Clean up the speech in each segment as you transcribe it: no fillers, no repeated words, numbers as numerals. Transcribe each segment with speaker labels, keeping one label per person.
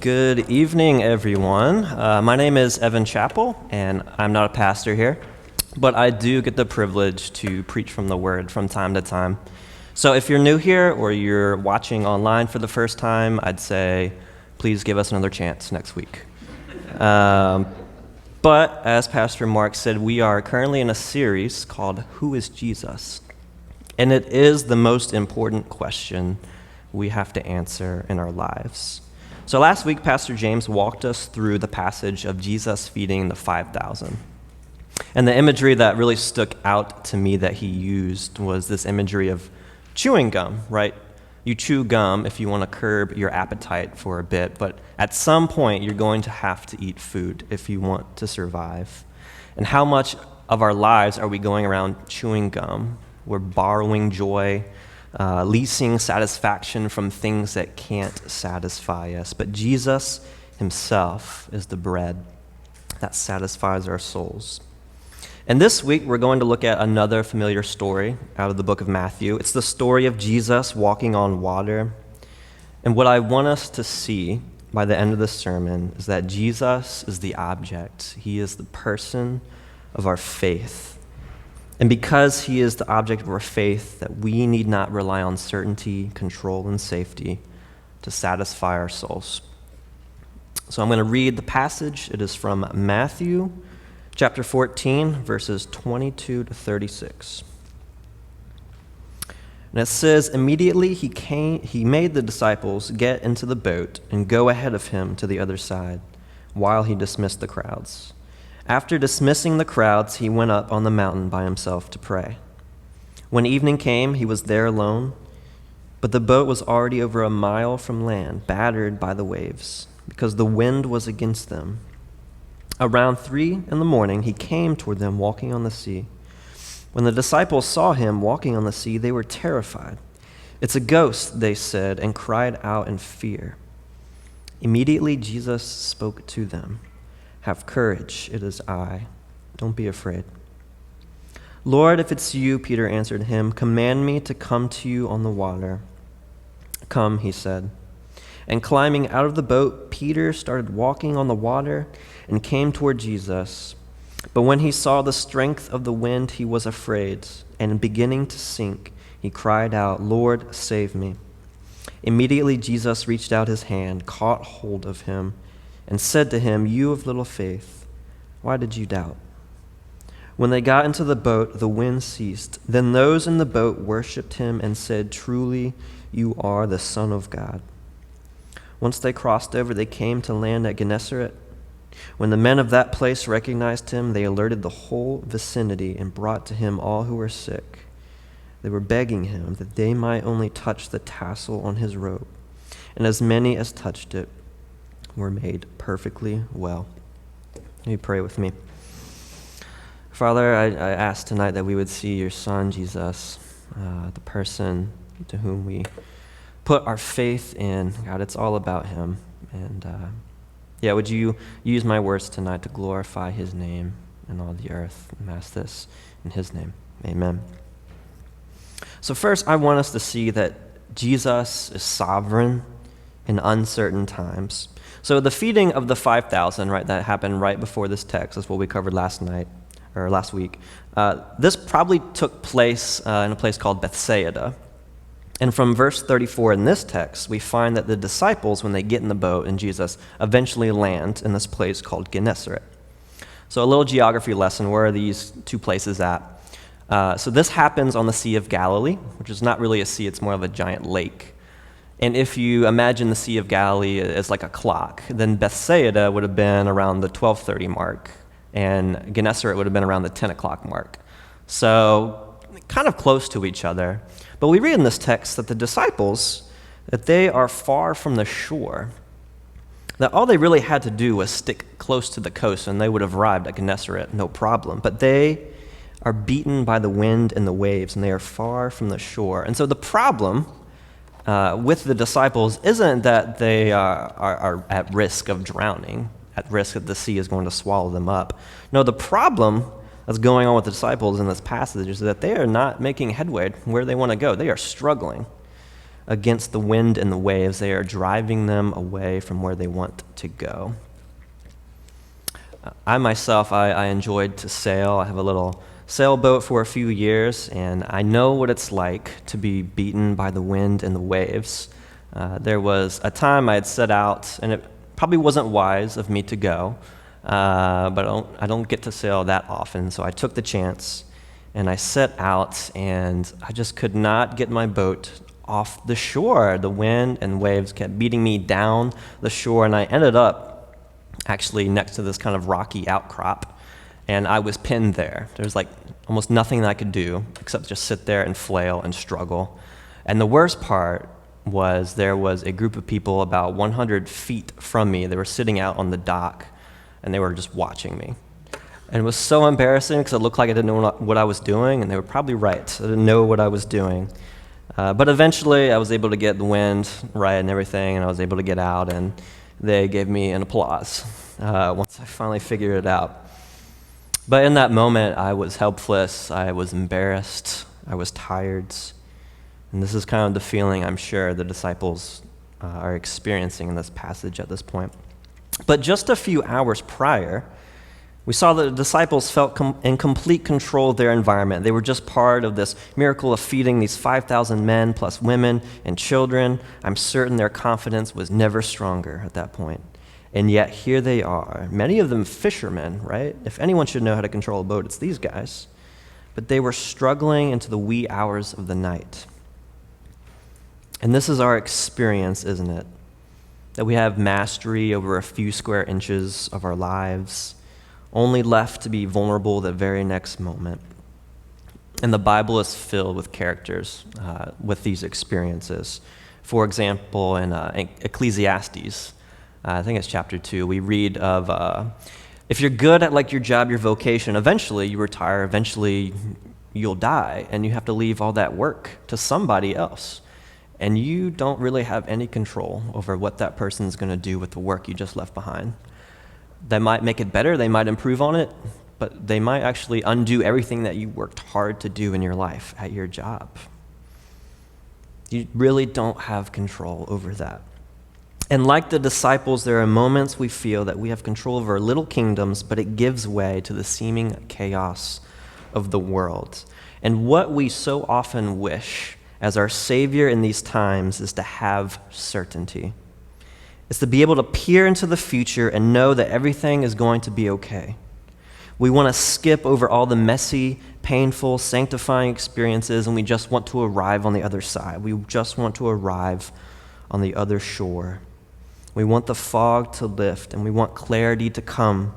Speaker 1: Good evening, everyone. My name is Evan Chappell, and I'm not a pastor here, but I do get the privilege to preach from the Word from time to time. So if you're new here or you're watching online for the first time, I'd say please give us another chance next week. But as Pastor Mark said, we are currently in a series called Who is Jesus? And it is the most important question we have to answer in our lives. So last week, Pastor James walked us through the passage of Jesus feeding the 5,000. And the imagery that really stuck out to me that he used was this imagery of chewing gum, right? You chew gum if you want to curb your appetite for a bit, but at some point, you're going to have to eat food if you want to survive. And how much of our lives are we going around chewing gum? We're borrowing joy, leasing satisfaction from things that can't satisfy us. But Jesus himself is the bread that satisfies our souls. And this week, we're going to look at another familiar story out of the book of Matthew. It's the story of Jesus walking on water. And what I want us to see by the end of this sermon is that Jesus is the object. He is the person of our faith. And because he is the object of our faith, that we need not rely on certainty, control, and safety to satisfy our souls. So I'm going to read the passage. It is from Matthew chapter 14, verses 22 to 36. And it says, "Immediately he made the disciples get into the boat and go ahead of him to the other side, while he dismissed the crowds. After dismissing the crowds, he went up on the mountain by himself to pray. When evening came, he was there alone, but the boat was already over a mile from land, battered by the waves, because the wind was against them. Around 3 a.m, he came toward them walking on the sea. When the disciples saw him walking on the sea, they were terrified. 'It's a ghost,' they said, and cried out in fear. Immediately Jesus spoke to them. 'Have courage, it is I. Don't be afraid.' 'Lord, if it's you,' Peter answered him, 'command me to come to you on the water.' 'Come,' he said. And climbing out of the boat, Peter started walking on the water and came toward Jesus. But when he saw the strength of the wind, he was afraid, and beginning to sink, he cried out, 'Lord, save me.' Immediately Jesus reached out his hand, caught hold of him, and said to him, 'You of little faith, why did you doubt?' When they got into the boat, the wind ceased. Then those in the boat worshipped him and said, 'Truly, you are the Son of God.' Once they crossed over, they came to land at Gennesaret. When the men of that place recognized him, they alerted the whole vicinity and brought to him all who were sick. They were begging him that they might only touch the tassel on his robe, and as many as touched it were made perfectly well." Let me pray with me. Father, I ask tonight that we would see your Son, Jesus, the person to whom we put our faith in. God, it's all about him. And would you use my words tonight to glorify his name in all the earth? And ask this in his name. Amen. So first, I want us to see that Jesus is sovereign in uncertain times. So the feeding of the 5,000, right, that happened right before this text, is what we covered last week. This probably took place in a place called Bethsaida. And from verse 34 in this text, we find that the disciples, when they get in the boat and Jesus, eventually land in this place called Gennesaret. So a little geography lesson, where are these two places at? So this happens on the Sea of Galilee, which is not really a sea, it's more of a giant lake. And if you imagine the Sea of Galilee as like a clock, then Bethsaida would have been around the 12:30 mark, and Gennesaret would have been around the 10 o'clock mark. So kind of close to each other. But we read in this text that the disciples, that they are far from the shore, that all they really had to do was stick close to the coast and they would have arrived at Gennesaret, no problem. But they are beaten by the wind and the waves, and they are far from the shore. And so the problem with the disciples isn't that they are at risk of drowning, at risk that the sea is going to swallow them up. No, the problem that's going on with the disciples in this passage is that they are not making headway where they want to go. They are struggling. against the wind and the waves. They are driving them away from where they want to go. I myself, I enjoyed to sail. I have a little sailboat for a few years, and I know what it's like to be beaten by the wind and the waves. There was a time I had set out, and it probably wasn't wise of me to go, but I don't get to sail that often, so I took the chance, and I set out, and I just could not get my boat off the shore. The wind and waves kept beating me down the shore, and I ended up actually next to this kind of rocky outcrop, and I was pinned there. There's like almost nothing that I could do except just sit there and flail and struggle. And the worst part was there was a group of people about 100 feet from me. They were sitting out on the dock, and they were just watching me. And it was so embarrassing because it looked like I didn't know what I was doing, and they were probably right. I didn't know what I was doing. But eventually, I was able to get the wind right and everything, and I was able to get out, and they gave me an applause once I finally figured it out. But in that moment, I was helpless, I was embarrassed, I was tired, and this is kind of the feeling I'm sure the disciples are experiencing in this passage at this point. But just a few hours prior, we saw that the disciples felt in complete control of their environment. They were just part of this miracle of feeding these 5,000 men plus women and children. I'm certain their confidence was never stronger at that point. And yet here they are, many of them fishermen, right? If anyone should know how to control a boat, it's these guys. But they were struggling into the wee hours of the night. And this is our experience, isn't it? That we have mastery over a few square inches of our lives, only left to be vulnerable the very next moment. And the Bible is filled with characters with these experiences. For example, in Ecclesiastes, I think it's chapter 2, we read of if you're good at like your job, your vocation, eventually you retire, eventually you'll die, and you have to leave all that work to somebody else. And you don't really have any control over what that person's going to do with the work you just left behind. They might make it better, they might improve on it, but they might actually undo everything that you worked hard to do in your life at your job. You really don't have control over that. And like the disciples, there are moments we feel that we have control over our little kingdoms, but it gives way to the seeming chaos of the world. And what we so often wish as our Savior in these times is to have certainty. It's to be able to peer into the future and know that everything is going to be okay. We want to skip over all the messy, painful, sanctifying experiences, and we just want to arrive on the other side. We just want to arrive on the other shore. We want the fog to lift, and we want clarity to come.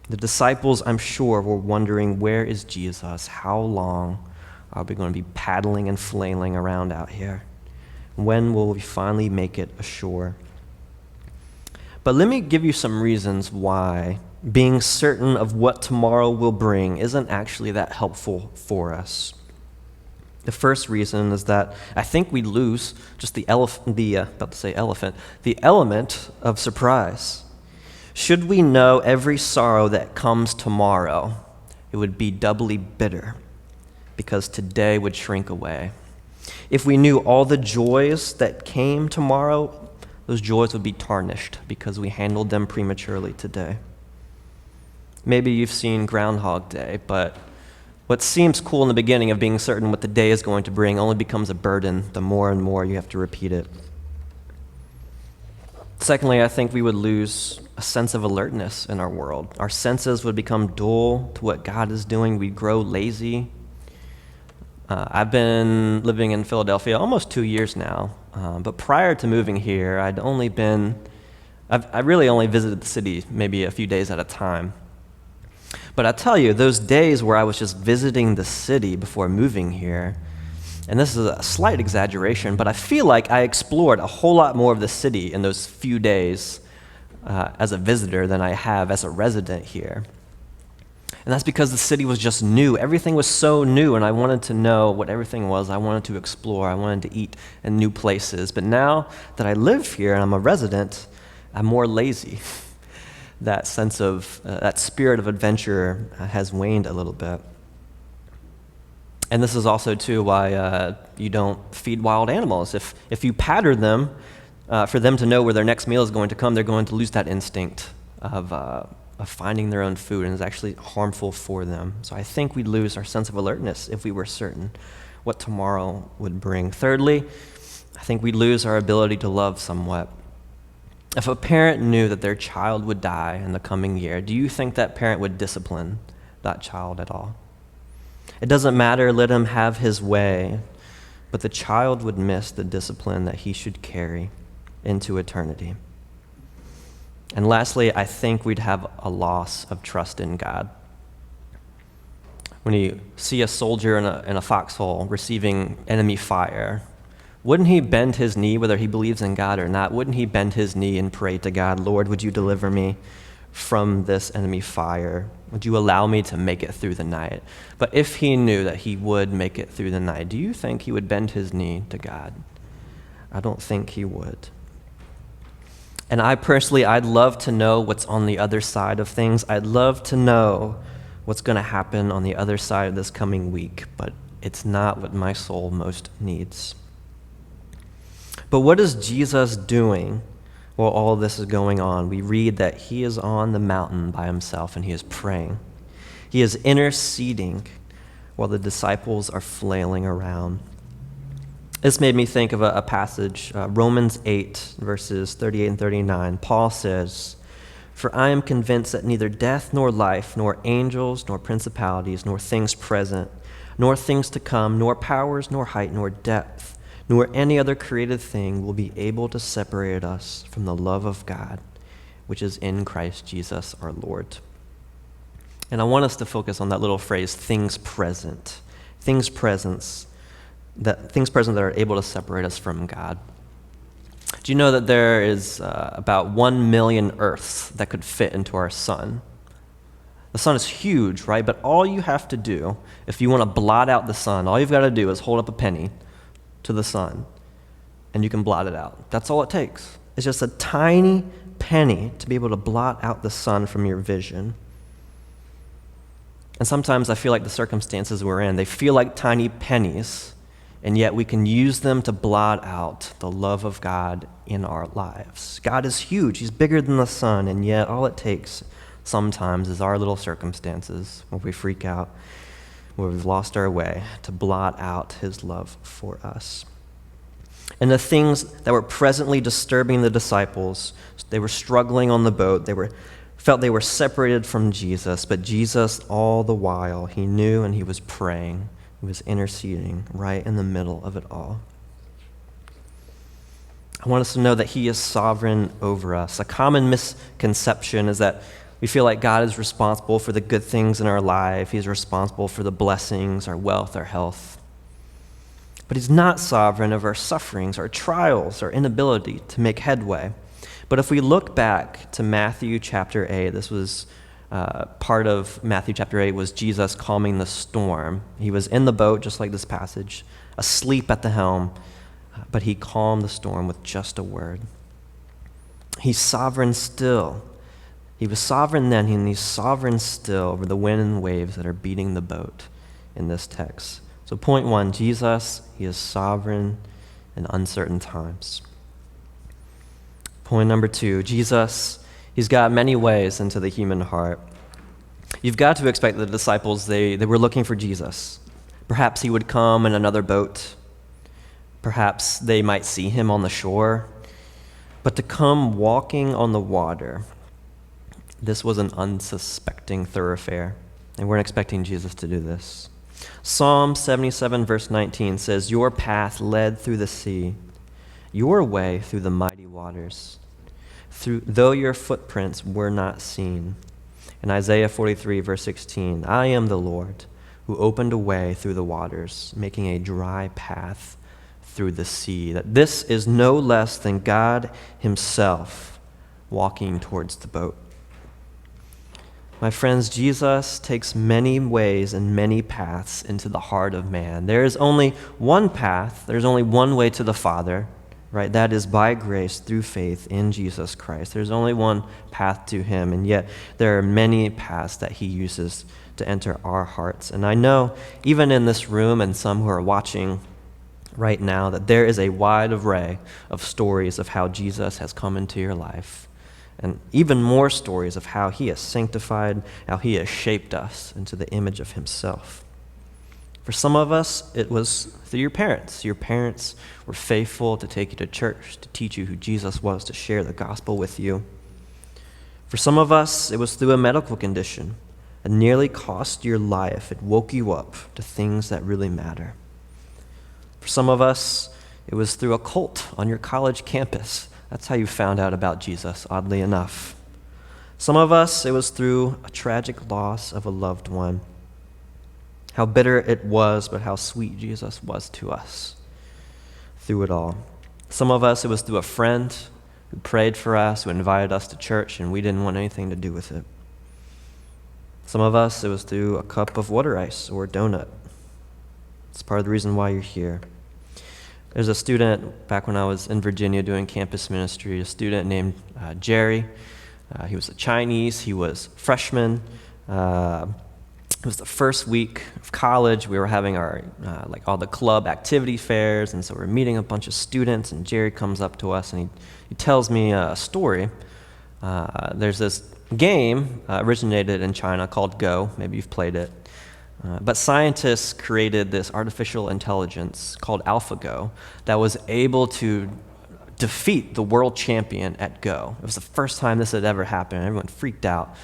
Speaker 1: The disciples, I'm sure, were wondering, where is Jesus? How long are we going to be paddling and flailing around out here? When will we finally make it ashore? But let me give you some reasons why being certain of what tomorrow will bring isn't actually that helpful for us. The first reason is that I think we lose just the element of surprise. Should we know every sorrow that comes tomorrow, it would be doubly bitter because today would shrink away. If we knew all the joys that came tomorrow, those joys would be tarnished because we handled them prematurely today. Maybe you've seen Groundhog Day, but what seems cool in the beginning of being certain what the day is going to bring only becomes a burden the more and more you have to repeat it. Secondly, I think we would lose a sense of alertness in our world. Our senses would become dull to what God is doing. We'd grow lazy. I've been living in Philadelphia almost 2 years now, but prior to moving here, I really only visited the city maybe a few days at a time. But I tell you, those days where I was just visiting the city before moving here, and this is a slight exaggeration, but I feel like I explored a whole lot more of the city in those few days as a visitor than I have as a resident here. And that's because the city was just new. Everything was so new, and I wanted to know what everything was. I wanted to explore. I wanted to eat in new places. But now that I live here and I'm a resident, I'm more lazy. That sense of, that spirit of adventure has waned a little bit. And this is also, too, why you don't feed wild animals. If you pattern them for them to know where their next meal is going to come, they're going to lose that instinct of finding their own food, and it's actually harmful for them. So I think we'd lose our sense of alertness if we were certain what tomorrow would bring. Thirdly, I think we'd lose our ability to love somewhat. If a parent knew that their child would die in the coming year, do you think that parent would discipline that child at all? It doesn't matter, let him have his way, but the child would miss the discipline that he should carry into eternity. And lastly, I think we'd have a loss of trust in God. When you see a soldier in a foxhole receiving enemy fire, wouldn't he bend his knee, whether he believes in God or not? Wouldn't he bend his knee and pray to God, Lord, would you deliver me from this enemy fire? Would you allow me to make it through the night? But if he knew that he would make it through the night, do you think he would bend his knee to God? I don't think he would. And I'd love to know what's on the other side of things. I'd love to know what's going to happen on the other side of this coming week, but it's not what my soul most needs. But what is Jesus doing while all of this is going on? We read that he is on the mountain by himself and he is praying. He is interceding while the disciples are flailing around. This made me think of a passage, Romans 8, verses 38 and 39. Paul says, "For I am convinced that neither death nor life, nor angels, nor principalities, nor things present, nor things to come, nor powers, nor height, nor depth, nor any other created thing will be able to separate us from the love of God, which is in Christ Jesus our Lord." And I want us to focus on that little phrase, things present. Things present that are able to separate us from God. Do you know that there is about 1 million Earths that could fit into our sun? The sun is huge, right? But all you have to do, if you want to blot out the sun, all you've got to do is hold up a penny to the sun, and you can blot it out. That's all it takes. It's just a tiny penny to be able to blot out the sun from your vision. And sometimes I feel like the circumstances we're in, they feel like tiny pennies, and yet we can use them to blot out the love of God in our lives. God is huge. He's bigger than the sun, and yet all it takes sometimes is our little circumstances where we freak out, where we've lost our way, to blot out his love for us. And the things that were presently disturbing the disciples, they were struggling on the boat, felt they were separated from Jesus, but Jesus, all the while, he knew and he was praying. He was interceding right in the middle of it all. I want us to know that he is sovereign over us. A common misconception is that we feel like God is responsible for the good things in our life. He's responsible for the blessings, our wealth, our health. But he's not sovereign of our sufferings, our trials, our inability to make headway. But if we look back to Matthew chapter 8, this was part of Matthew chapter 8 was Jesus calming the storm. He was in the boat, just like this passage, asleep at the helm, but he calmed the storm with just a word. He's sovereign still. He was sovereign then, and he's sovereign still over the wind and waves that are beating the boat in this text. So point one, Jesus, he is sovereign in uncertain times. Point number two, Jesus, he's got many ways into the human heart. You've got to expect the disciples, they were looking for Jesus. Perhaps he would come in another boat. Perhaps they might see him on the shore. But to come walking on the water, this was an unsuspecting thoroughfare. They weren't expecting Jesus to do this. Psalm 77 verse 19 says, "Your path led through the sea, your way through the mighty waters, though your footprints were not seen." In Isaiah 43 verse 16, "I am the Lord who opened a way through the waters, making a dry path through the sea." That this is no less than God himself walking towards the boat. My friends, Jesus takes many ways and many paths into the heart of man. There is only one path, there's only one way to the Father, right? That is by grace through faith in Jesus Christ. There's only one path to him, and yet there are many paths that he uses to enter our hearts. And I know, even in this room and some who are watching right now, that there is a wide array of stories of how Jesus has come into your life, and even more stories of how he has sanctified, how he has shaped us into the image of himself. For some of us, it was through your parents. Your parents were faithful to take you to church, to teach you who Jesus was, to share the gospel with you. For some of us, it was through a medical condition. It nearly cost your life. It woke you up to things that really matter. For some of us, it was through a cult on your college campus. That's how you found out about Jesus, oddly enough. Some of us, it was through a tragic loss of a loved one. How bitter it was, but how sweet Jesus was to us through it all. Some of us, it was through a friend who prayed for us, who invited us to church, and we didn't want anything to do with it. Some of us, it was through a cup of water ice or a donut. It's part of the reason why you're here. There's a student, back when I was in Virginia doing campus ministry, a student named Jerry. He was a Chinese. He was freshman. It was the first week of college. We were having our, all the club activity fairs, and so we're meeting a bunch of students, and Jerry comes up to us, and he tells me a story. There's this game originated in China called Go. Maybe you've played it. But scientists created this artificial intelligence called AlphaGo that was able to defeat the world champion at Go. It was the first time this had ever happened. Everyone freaked out.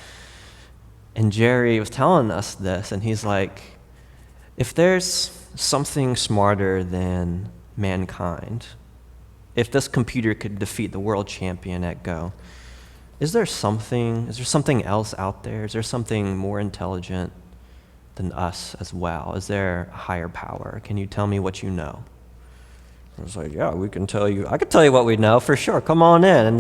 Speaker 1: And Jerry was telling us this, and he's like, if there's something smarter than mankind, if this computer could defeat the world champion at Go, is there something else out there? Is there something more intelligent than us as well? Is there a higher power? Can you tell me what you know? I was like, yeah, I can tell you what we know for sure. Come on in.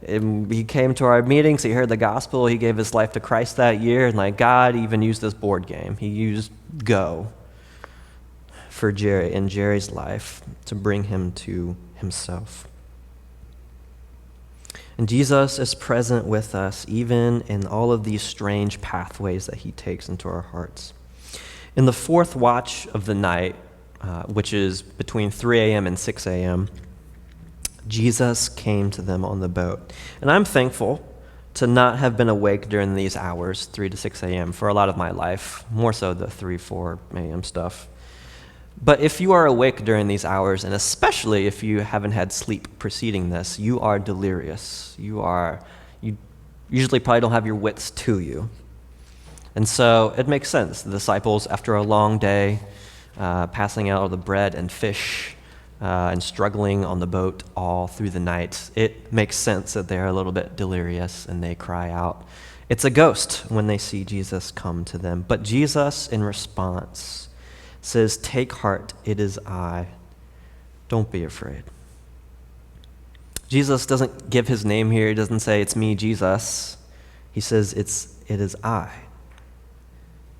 Speaker 1: And he came to our meetings, he heard the gospel, he gave his life to Christ that year, and God even used this board game. He used Go for Jerry, in Jerry's life, to bring him to himself. And Jesus is present with us even in all of these strange pathways that he takes into our hearts. In the fourth watch of the night, which is between 3 a.m. and 6 a.m., Jesus came to them on the boat. And I'm thankful to not have been awake during these hours, 3 to 6 a.m., for a lot of my life, more so the 3, 4 a.m. stuff. But if you are awake during these hours, and especially if you haven't had sleep preceding this, you are delirious. You usually probably don't have your wits to you. And so it makes sense. The disciples, after a long day, passing out of the bread and fish, and struggling on the boat all through the night, it makes sense that they're a little bit delirious and they cry out. It's a ghost when they see Jesus come to them. But Jesus, in response, says, "Take heart, it is I. Don't be afraid." Jesus doesn't give his name here. He doesn't say, "It's me, Jesus." He says, it is I.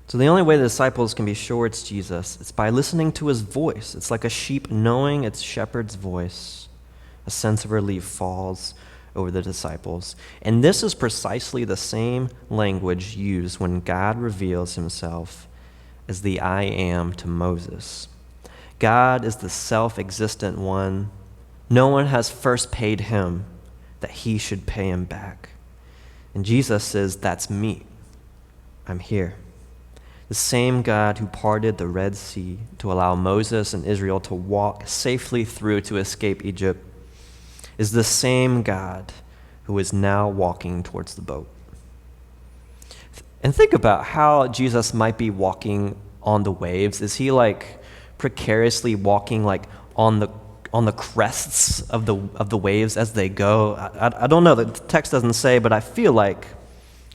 Speaker 1: So the only way the disciples can be sure it's Jesus, it's by listening to his voice. It's like a sheep knowing its shepherd's voice. A sense of relief falls over the disciples. And this is precisely the same language used when God reveals himself as the I am to Moses. God is the self-existent one. No one has first paid him that he should pay him back. And Jesus says, that's me. I'm here. The same God who parted the Red Sea to allow Moses and Israel to walk safely through to escape Egypt is the same God who is now walking towards the boat. And think about how Jesus might be walking on the waves. Is he precariously walking on the crests of the waves as they go? I don't know. The text doesn't say, but I feel like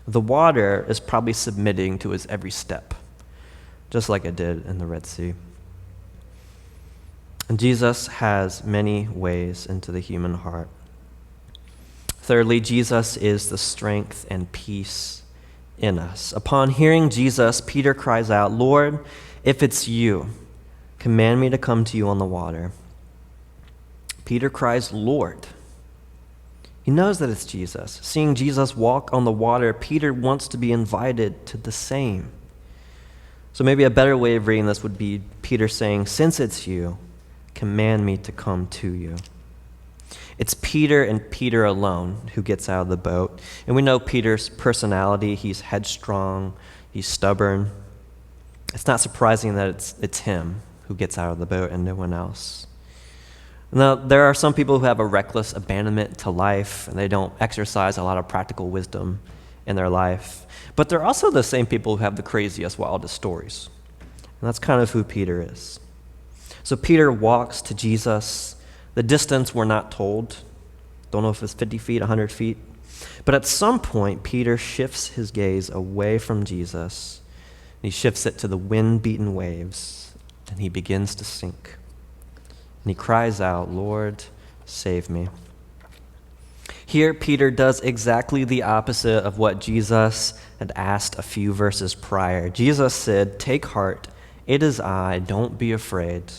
Speaker 1: the water is probably submitting to his every step, just like it did in the Red Sea. And Jesus has many ways into the human heart. Thirdly, Jesus is the strength and peace in us. Upon hearing Jesus, Peter cries out, "Lord, if it's you, command me to come to you on the water." Peter cries, "Lord." He knows that it's Jesus. Seeing Jesus walk on the water, Peter wants to be invited to the same. So maybe a better way of reading this would be Peter saying, "Since it's you, command me to come to you." It's Peter and Peter alone who gets out of the boat. And we know Peter's personality. He's headstrong. He's stubborn. It's not surprising that it's him who gets out of the boat and no one else. Now, there are some people who have a reckless abandonment to life, and they don't exercise a lot of practical wisdom in their life. But they're also the same people who have the craziest, wildest stories. And that's kind of who Peter is. So Peter walks to Jesus. The distance we're not told. Don't know if it's 50 feet, 100 feet. But at some point, Peter shifts his gaze away from Jesus. He shifts it to the wind-beaten waves, and he begins to sink. And he cries out, "Lord, save me." Here, Peter does exactly the opposite of what Jesus had asked a few verses prior. Jesus said, "Take heart, it is I, don't be afraid."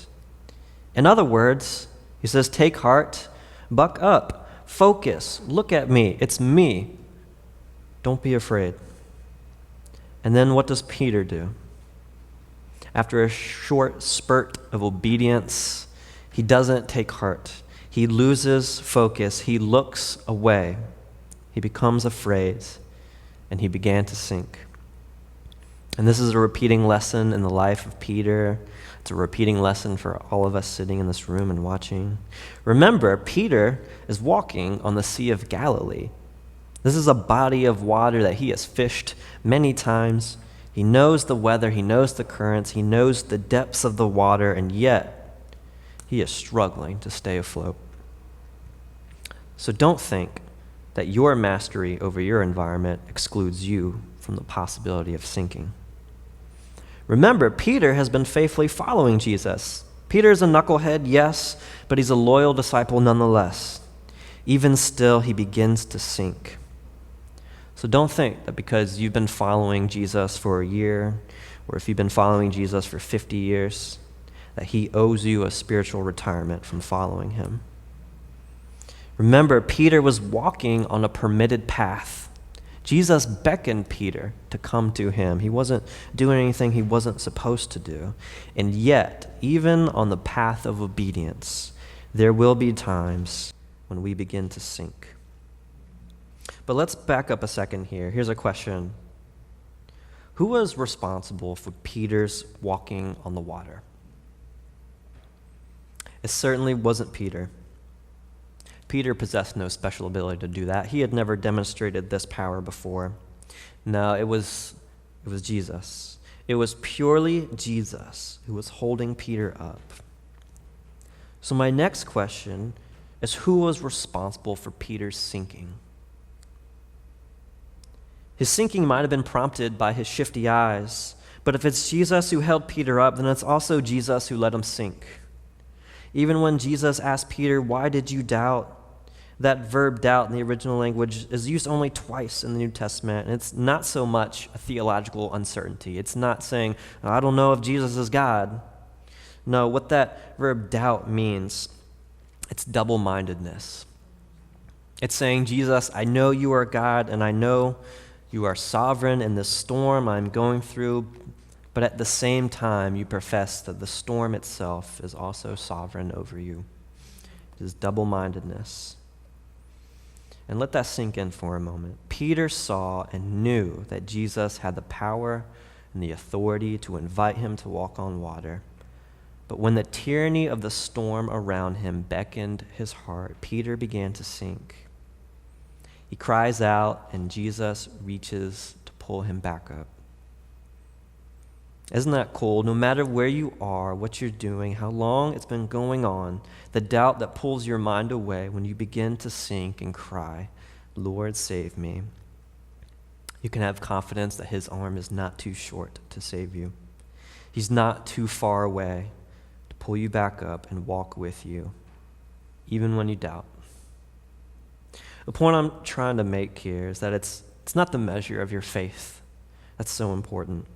Speaker 1: In other words, he says, take heart, buck up, focus, look at me, it's me. Don't be afraid. And then what does Peter do? After a short spurt of obedience, he doesn't take heart. He loses focus. He looks away. He becomes afraid, and he began to sink. And this is a repeating lesson in the life of Peter. It's a repeating lesson for all of us sitting in this room and watching. Remember, Peter is walking on the Sea of Galilee. This is a body of water that he has fished many times. He knows the weather, he knows the currents, he knows the depths of the water, and yet he is struggling to stay afloat. So don't think that your mastery over your environment excludes you from the possibility of sinking. Remember, Peter has been faithfully following Jesus. Peter's a knucklehead, yes, but he's a loyal disciple nonetheless. Even still, he begins to sink. So don't think that because you've been following Jesus for a year, or if you've been following Jesus for 50 years, that he owes you a spiritual retirement from following him. Remember, Peter was walking on a permitted path. Jesus beckoned Peter to come to him. He wasn't doing anything he wasn't supposed to do. And yet, even on the path of obedience, there will be times when we begin to sink. But let's back up a second here. Here's a question. Who was responsible for Peter's walking on the water? It certainly wasn't Peter. Peter possessed no special ability to do that. He had never demonstrated this power before. No, it was Jesus. It was purely Jesus who was holding Peter up. So my next question is, who was responsible for Peter's sinking? His sinking might have been prompted by his shifty eyes, but if it's Jesus who held Peter up, then it's also Jesus who let him sink. Even when Jesus asked Peter, "Why did you doubt?" That verb doubt in the original language is used only twice in the New Testament, and it's not so much a theological uncertainty. It's not saying, "I don't know if Jesus is God." No, what that verb doubt means, it's double-mindedness. It's saying, "Jesus, I know you are God, and I know you are sovereign in this storm I'm going through, but at the same time, you profess that the storm itself is also sovereign over you." It is double-mindedness. And let that sink in for a moment. Peter saw and knew that Jesus had the power and the authority to invite him to walk on water. But when the tyranny of the storm around him beckoned his heart, Peter began to sink. He cries out, and Jesus reaches to pull him back up. Isn't that cool? No matter where you are, what you're doing, how long it's been going on, the doubt that pulls your mind away when you begin to sink and cry, "Lord, save me," you can have confidence that his arm is not too short to save you. He's not too far away to pull you back up and walk with you, even when you doubt. The point I'm trying to make here is that it's not the measure of your faith that's so important.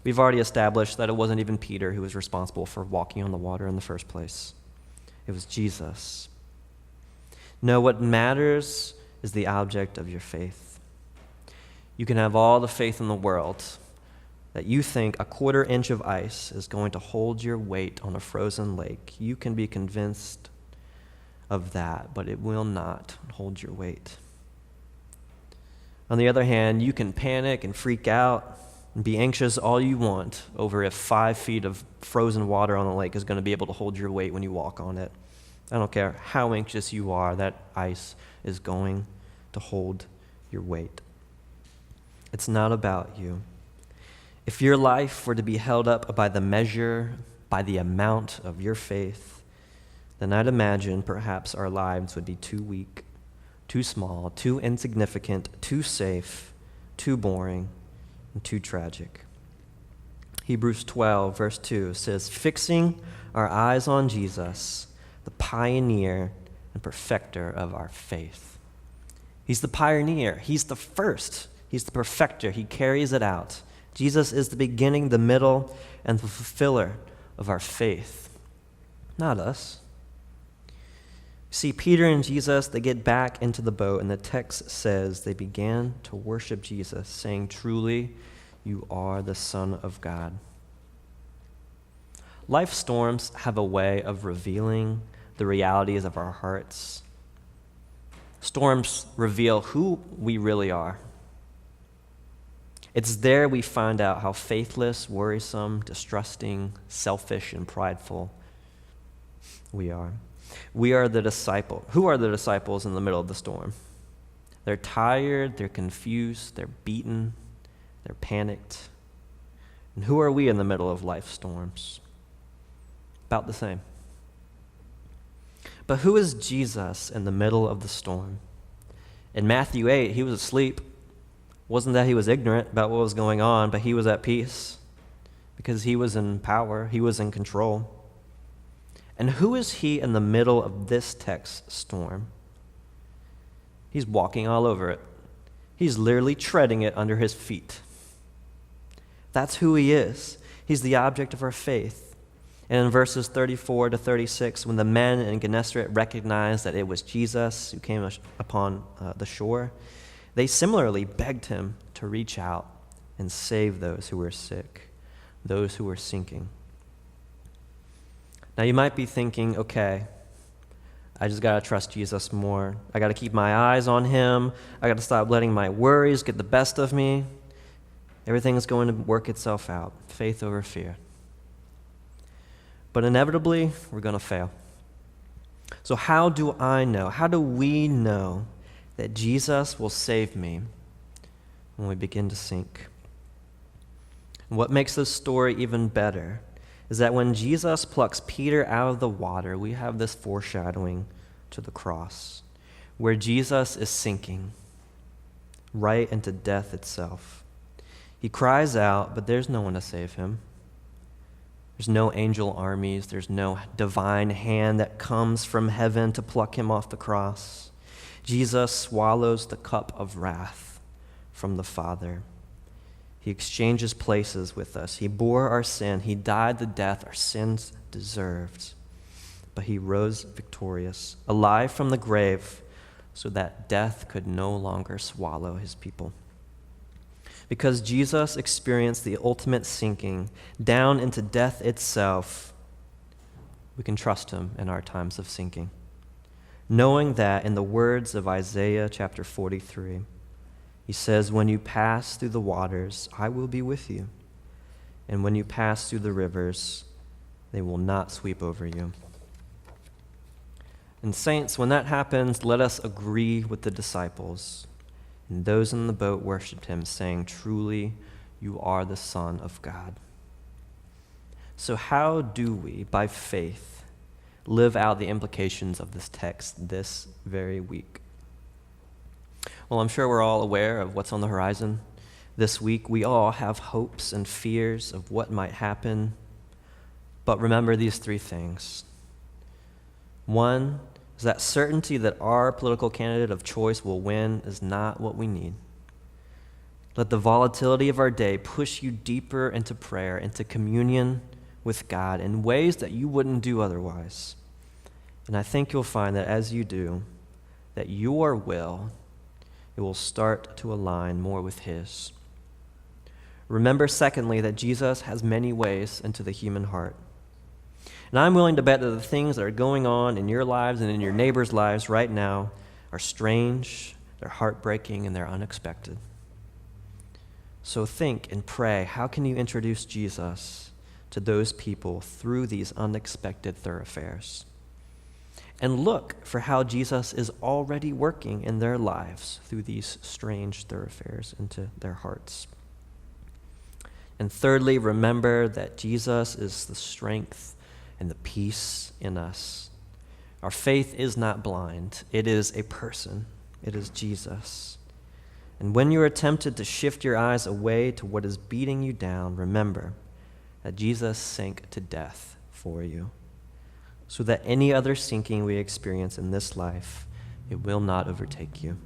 Speaker 1: We've already established that it wasn't even Peter who was responsible for walking on the water in the first place. It was Jesus. No, what matters is the object of your faith. You can have all the faith in the world, that you think a quarter inch of ice is going to hold your weight on a frozen lake. You can be convinced of that, but it will not hold your weight. On the other hand, you can panic and freak out and be anxious all you want over if 5 feet of frozen water on the lake is going to be able to hold your weight when you walk on it. I don't care how anxious you are, that ice is going to hold your weight. It's not about you. If your life were to be held up by the measure, by the amount of your faith, then I'd imagine perhaps our lives would be too weak, too small, too insignificant, too safe, too boring, and too tragic. Hebrews 12, verse 2 says, "Fixing our eyes on Jesus, the pioneer and perfecter of our faith." He's the pioneer. He's the first. He's the perfecter. He carries it out. Jesus is the beginning, the middle, and the fulfiller of our faith, not us. See, Peter and Jesus, they get back into the boat, and the text says they began to worship Jesus, saying, "Truly, you are the Son of God." Life storms have a way of revealing the realities of our hearts. Storms reveal who we really are. It's there we find out how faithless, worrisome, distrusting, selfish, and prideful we are. We are the disciple. Who are the disciples in the middle of the storm? They're tired, they're confused, they're beaten, they're panicked. And who are we in the middle of life storms? About the same. But who is Jesus in the middle of the storm? In Matthew 8, he was asleep. Wasn't that he was ignorant about what was going on, but he was at peace because he was in power, he was in control. And who is he in the middle of this text storm? He's walking all over it. He's literally treading it under his feet. That's who he is. He's the object of our faith. And in verses 34 to 36, when the men in Gennesaret recognized that it was Jesus who came upon the shore, they similarly begged him to reach out and save those who were sick, those who were sinking. Now you might be thinking, okay, I just got to trust Jesus more. I got to keep my eyes on him. I got to stop letting my worries get the best of me. Everything is going to work itself out. Faith over fear. But inevitably, we're going to fail. So how do I know? How do we know that Jesus will save me when we begin to sink? And what makes this story even better is that when Jesus plucks Peter out of the water, we have this foreshadowing to the cross, where Jesus is sinking right into death itself. He cries out, but there's no one to save him. There's no angel armies. There's no divine hand that comes from heaven to pluck him off the cross. Jesus swallows the cup of wrath from the Father. He exchanges places with us. He bore our sin. He died the death our sins deserved. But he rose victorious, alive from the grave, so that death could no longer swallow his people. Because Jesus experienced the ultimate sinking down into death itself, we can trust him in our times of sinking, knowing that in the words of Isaiah chapter 43, he says, "When you pass through the waters, I will be with you. And when you pass through the rivers, they will not sweep over you." And saints, when that happens, let us agree with the disciples. And those in the boat worshiped him, saying, "Truly, you are the Son of God." So how do we, by faith, live out the implications of this text this very week? Well, I'm sure we're all aware of what's on the horizon. This week, we all have hopes and fears of what might happen. But remember these three things. One is that certainty that our political candidate of choice will win is not what we need. Let the volatility of our day push you deeper into prayer, into communion with God in ways that you wouldn't do otherwise. And I think you'll find that as you do, that your will, it will start to align more with his. Remember, secondly, that Jesus has many ways into the human heart. And I'm willing to bet that the things that are going on in your lives and in your neighbors' lives right now are strange, they're heartbreaking, and they're unexpected. So think and pray, how can you introduce Jesus to those people through these unexpected thoroughfares? And look for how Jesus is already working in their lives through these strange thoroughfares into their hearts. And thirdly, remember that Jesus is the strength and the peace in us. Our faith is not blind. It is a person. It is Jesus. And when you are tempted to shift your eyes away to what is beating you down, remember that Jesus sank to death for you, so that any other sinking we experience in this life, it will not overtake you.